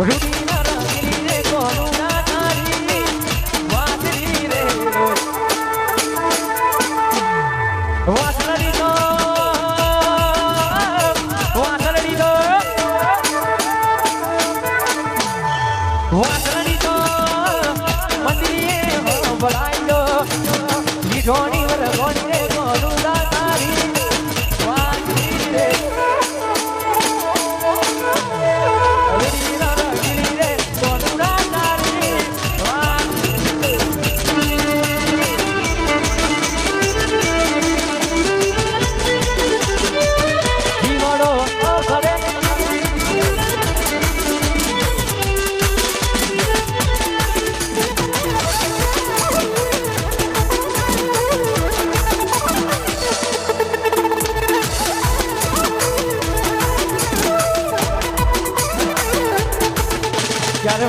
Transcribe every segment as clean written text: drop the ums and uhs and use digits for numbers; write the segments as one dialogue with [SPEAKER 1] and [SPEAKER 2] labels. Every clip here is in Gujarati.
[SPEAKER 1] રૂડીના રંગીલી રે કોરુણા તારી વાદળી રે વાસળી તો વાસળી તો વાસળી તો મંદિરે ભળાઈ દો લીધોની વરગોની રે કોરુણા તારી વાદળી રે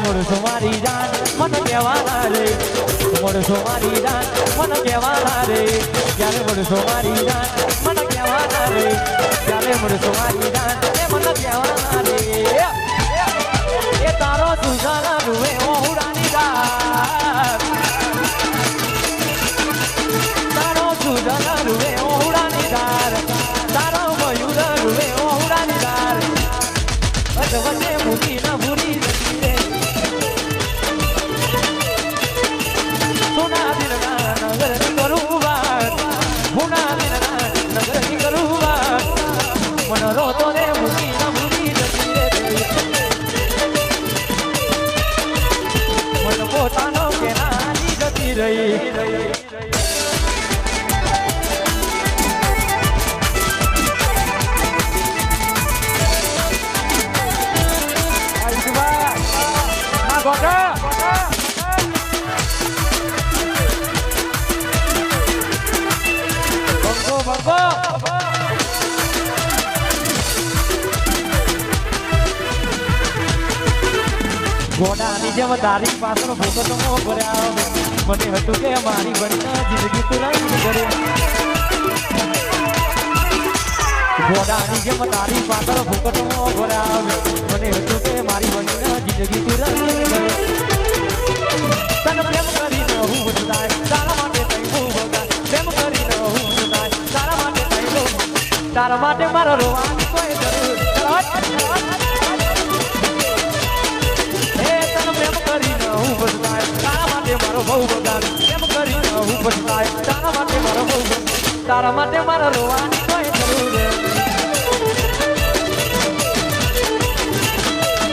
[SPEAKER 1] મોડસો મારી જાન મને કહેવાના રે મોડસો મારી જાન મને કહેવાના રે જ્યારે મોડસો મારી જાન મને કહેવાના રે જ્યારે મોડસો મારી જાન મને કહેવાના રે એ તારો સુજાના રૂએ ઓહુડાની દાર તારો સુજાના રૂએ ઓહુડાની દાર તારો મયુર રૂએ ઓહુડાની દાર વચ્ચે મૂકી ના ભૂરી જતી રે રોતો રે મૂકી ના ભૂલી જતી રે મન પોતાનો કે નાની જતી રહી ગોડાની જેમ તારી પાછળ ભૂકતો ભર્યા મને હતું કે મારી બની જિંદગી તું રહી કરે ગોડાની જેમ તારી પાછળ ભૂકતો ભર્યા મને હતું કે મારી બની જિંદગી તું રહી કરે તને પ્રેમ કરીને હું બધાય તારા માટે તઈ હું બધાય પ્રેમ કરીને હું બધાય તારા માટે તઈ હું તારા માટે મારા રોવાની કોઈ જરૂર હું બદલાય તારા માટે મારો બહુ બગાડ એમ કરીને હું બદલાય તારા માટે મારો બહુ તારા માટે મારા રોવાની કોઈ જરૂર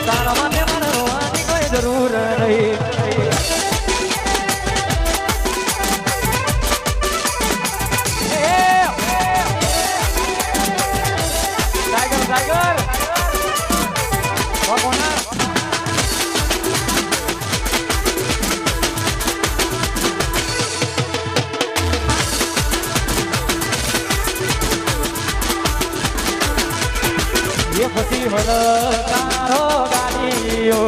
[SPEAKER 1] તારા માટે મારા રોવાની કોઈ જરૂર નહીં ટાઈગર ટાઈગર કોના પછી હલકારો ગાડીઓ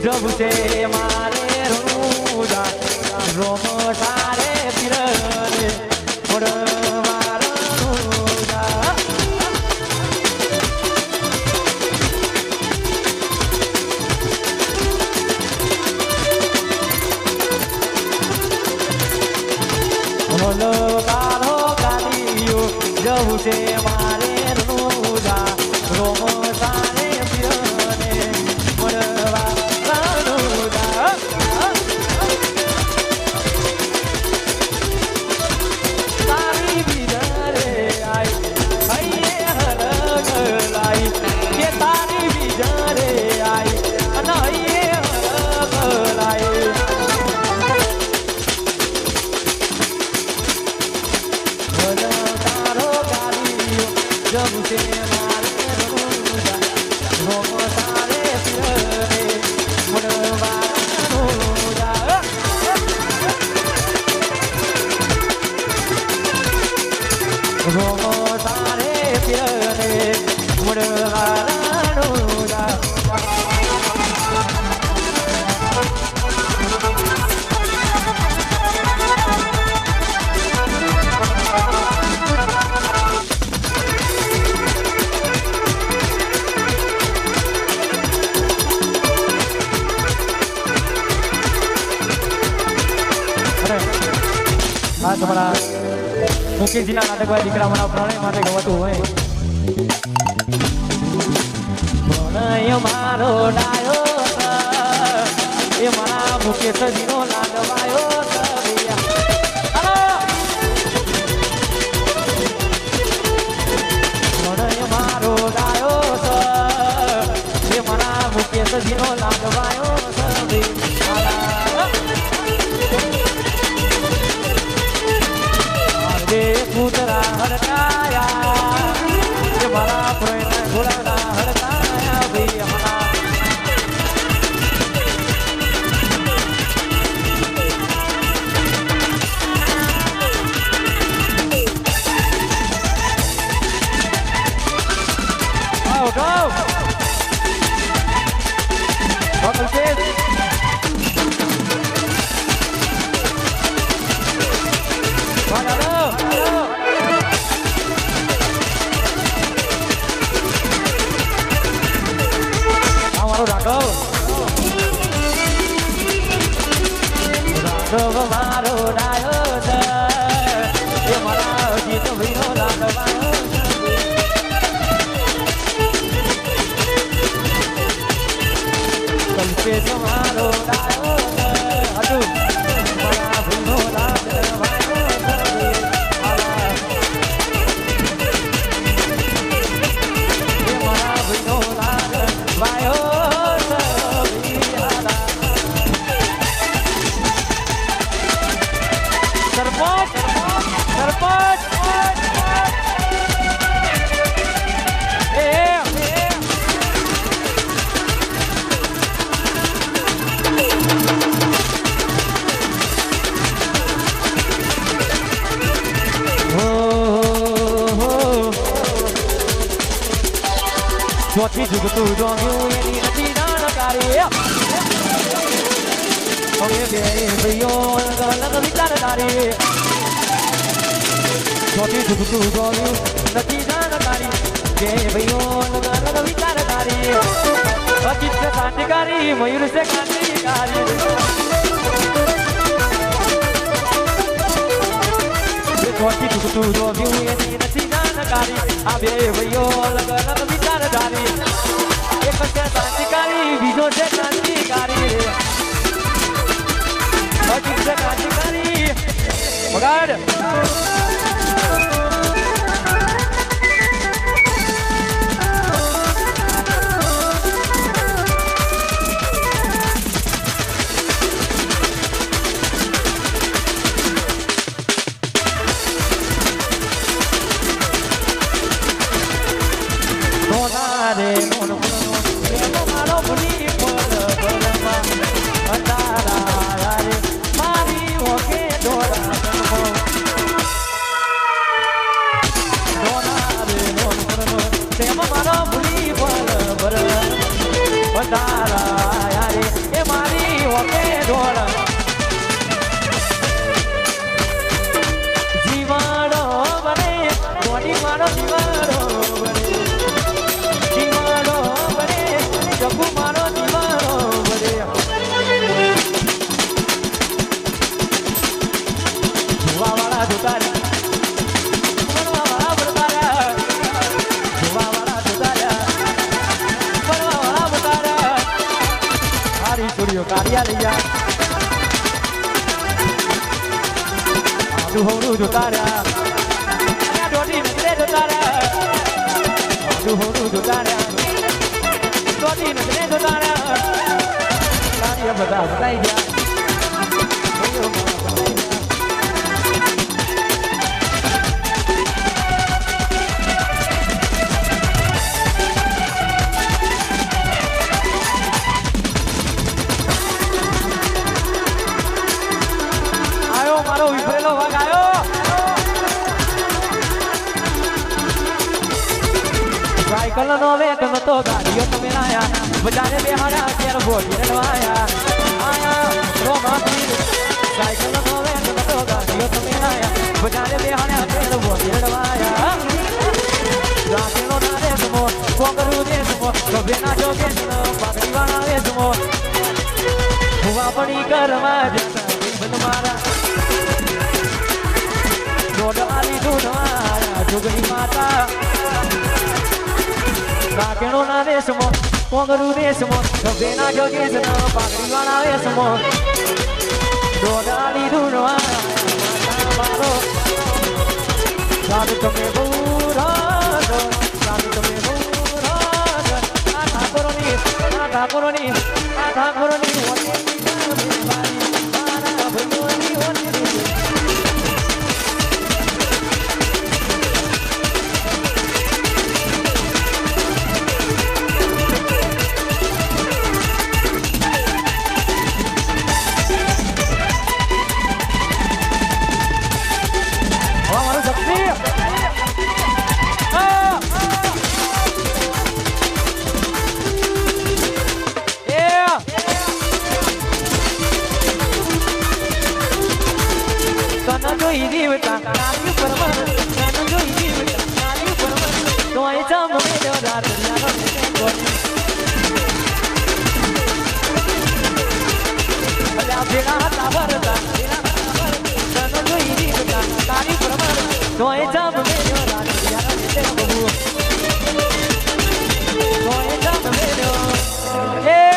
[SPEAKER 1] જબ છે મારે રૂજા રોમ સારે પીરને મોડવાર રૂજા હલકારો ગાડીઓ જબ છે મારે રૂજા રોમ સારે પીરને મોડવા રાણુદા તારી બીજરે આઈ હૈયે હરગ લાઈ કે તારી બીજરે આઈ અને હૈયે હરગ લાઈ તારો ગાડીઓ જબ છે મુકેશજીના નાટકવાળી દીકરા મારા પ્રણય માટે ગવાતું હોય પ્રણય મારો ડાયો એ મારા મુકેશજીનો લાડવાયો પ્રણય મારો ડાયો એ મારા મુકેશજીનો લાડવાયો કૂતરા હડકાયા એ મારા પ્રેમ ઘોડા હડકાયા ભાઈ હમણાં go! Welcome, kids! મારો ડાયો એ મારા ગીત વિનો લાડવાનો કલ્પે તમારો ડાયો હજુ મારા વિનો લાડવાનો એ મારા વિનો લાડવાયો ચોથી જુગતું જોયું એની નથી જાણકારી હવે બે ભાઈઓ અલગ વિચારધારી ચોથી જુગતું જોયું નથી જાણકારી બે ભાઈઓ અલગ વિચારધારી અજીત છે ક્રાંતિકારી મયુર છે ક્રાંતિકારી ચોથી જુગતું જોયું એની નથી જાણકારી આ બે ભાઈઓ અલગ વિચારધારી એક છે ક્રાંતિકારી બીજો છે ક્રાંતિકારી અજીત છે ક્રાંતિકારી વગાડ કાર્યાલય હોરું જોતા રહ્યા દોડી નજરે જોતા રહ્યા હોરું જોતા રહ્યા દોડી નજરે જોતા રહ્યા કાર્ય બધા બતાઈ ગયા વિફરેલો વાગ આવ્યો સાયકલ નો વેગ નતો ગાડીઓ તમે લાયા બજારે બેહાડ્યા ત્યારે બોલી રડવાયા આયા રોમાથી સાયકલ નો વેગ નતો ગાડીઓ તમે લાયા બજારે બેહાડ્યા ત્યારે બોલી રડવાયા રાતેનો ના રેસમો કોકરું દેસમો કભે ના જોગે પાકડી વાળા રેસમો હુવા પડી કરવા જતા મારા દોડ આલી જોગણી માતા કાકેણો ના દેશમાં કોંગરું દેશમાં ગભેના જોગેશના પાઘડી વાળા વેશમાં દોડાલી ધૂણવાના મારો સાધુ તમે બહુ રાજ સાધુ તમે બહુ રાજ આ ઠાકોરોની મારા ભગવાનની જોઈ જીવતા નારી પરમન તન જોઈ જીવતા નારી પરમન તોય જમ મેલો રાત યાનો અલ્યા ભેગા હતા ભરતા તન જોઈ જીવતા નારી પરમન તોય જમ મેલો રાત યાનો બહુ તોય જમ મેલો એ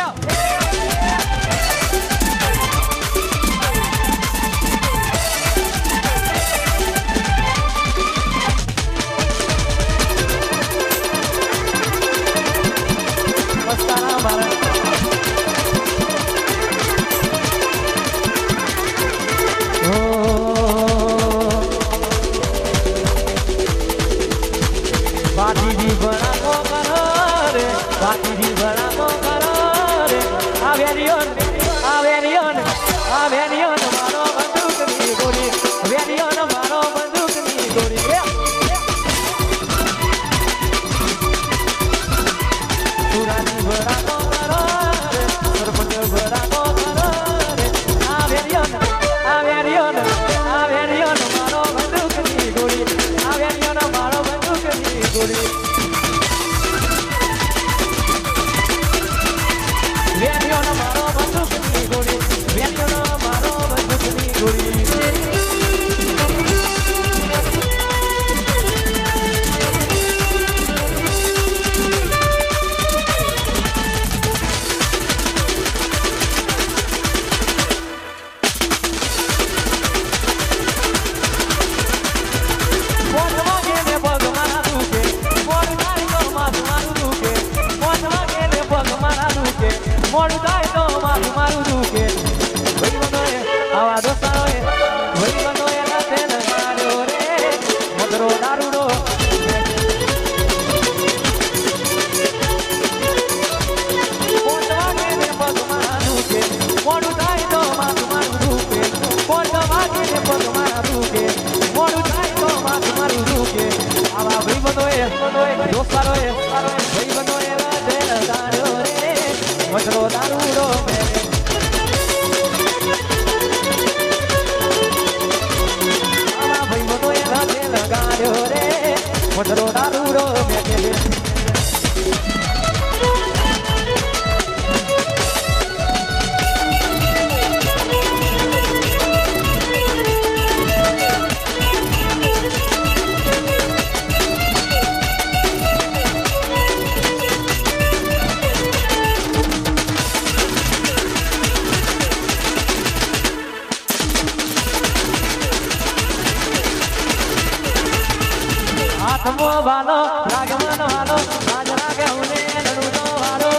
[SPEAKER 1] વાલો રાગમન વાલો રાજ રાગે ઉને નડુનો વાલો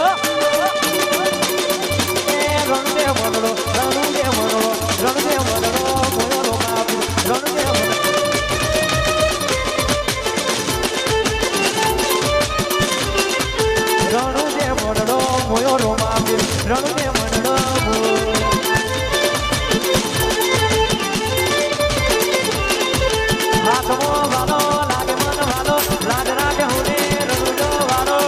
[SPEAKER 1] એ રણદે મનડો રણદે મનડો રણદે મનડો મોયો બાપુ રણદે મનડો મોયો બાપુ રણદે મનડો હાથમો વાલો રાજ રાગે ઉને નડુનો વાલો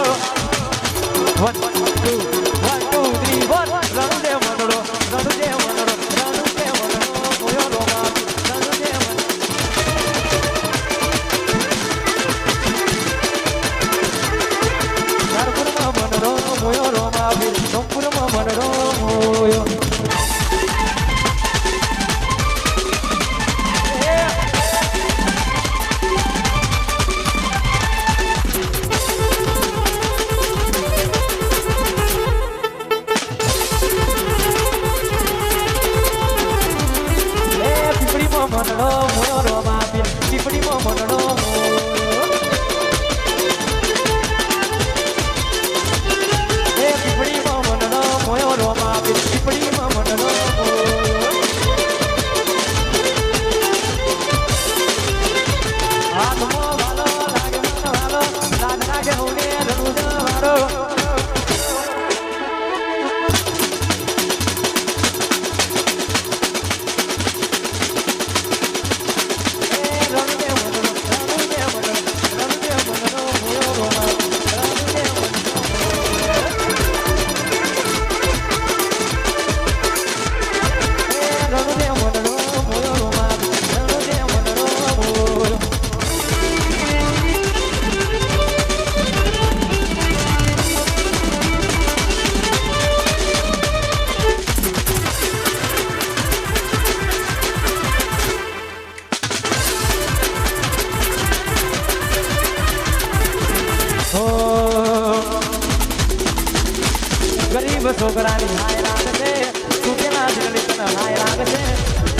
[SPEAKER 1] ગરીબ છોકરાની હાય લાગશે તું પેલા દિલની તને હાય લાગશે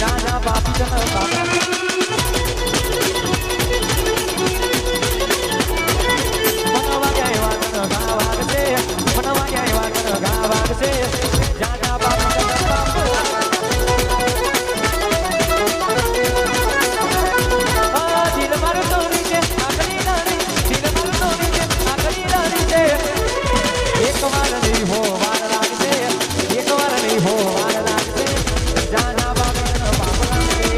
[SPEAKER 1] રાજા બાપી તને બાપા મનવા ગયા એવા તને ગા વાગશે મનવા ગયા એવા તને ગા વાગશે રાજા બાપી તને બાપા દિલ મારું તો નીચે આકડી રાણી દિલ મારું તો નીચે આકડી રાણી છે એક વાર નહીં હો વાર લાગશે એક વાર નહીં હો વાર લાગશે જાના બાપા બાપ લાગશે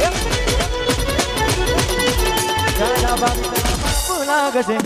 [SPEAKER 1] જાના બાપા બાપ લાગશે